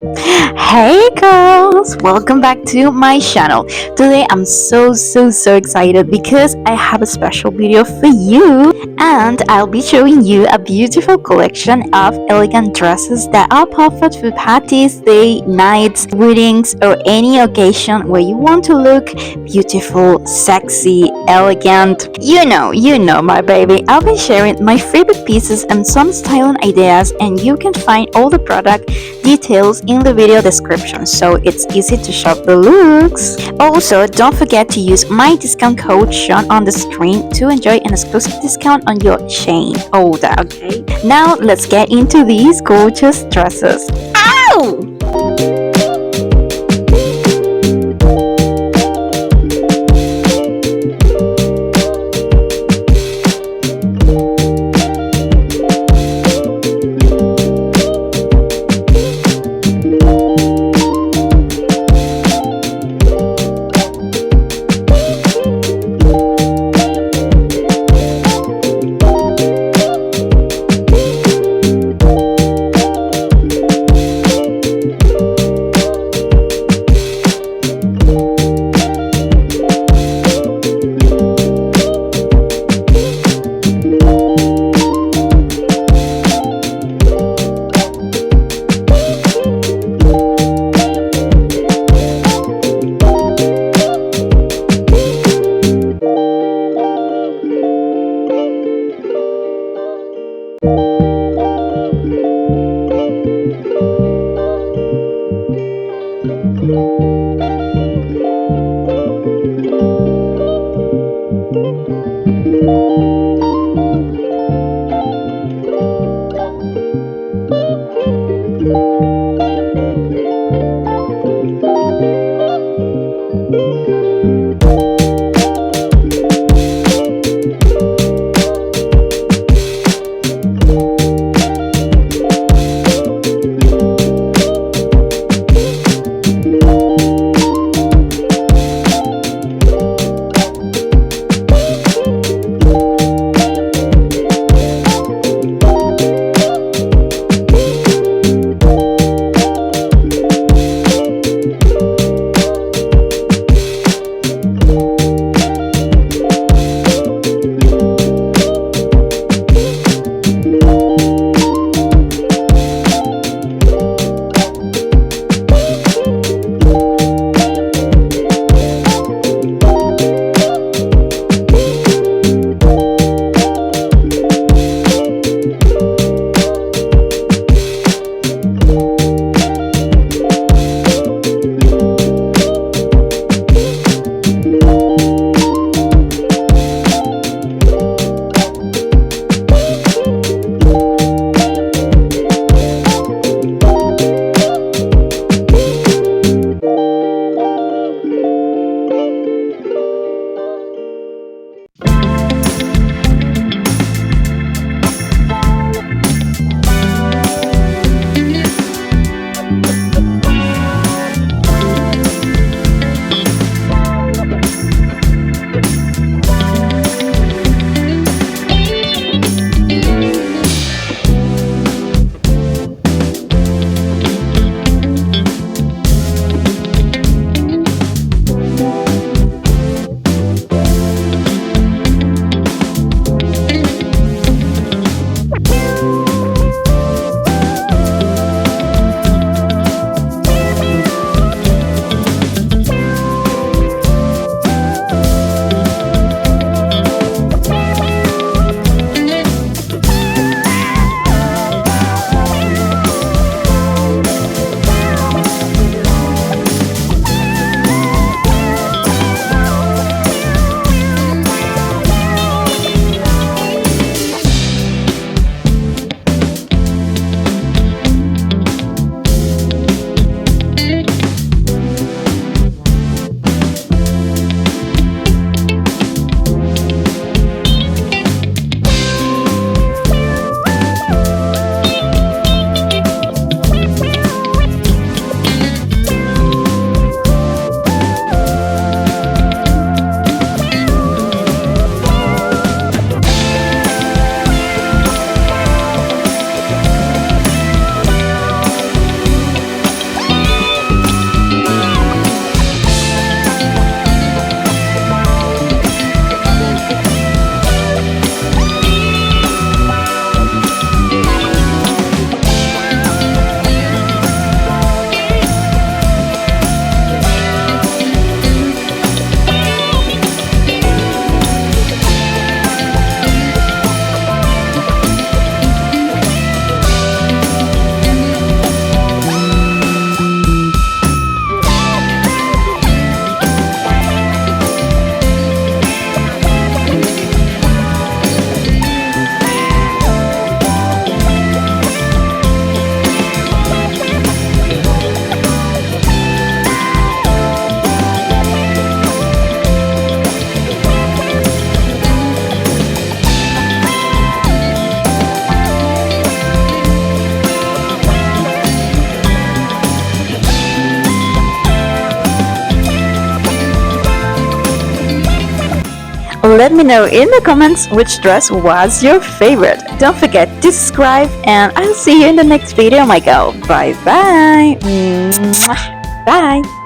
Hey girls, welcome back to my channel. Today I'm so excited because I have a special video for you and I'll be showing you a beautiful collection of elegant dresses that are perfect for parties, day, nights, weddings or any occasion where you want to look beautiful, sexy, elegant. You know my baby. I'll be sharing my favorite pieces and some styling ideas and you can find all the product details in the video description so it's easy to shop the looks. Also, don't forget to use my discount code shown on the screen to enjoy an exclusive discount on your chain order, okay? Now let's get into these gorgeous dresses. Ow! let me know in the comments which dress was your favorite. Don't forget to subscribe, and I'll see you in the next video, my girl. Bye bye. Bye.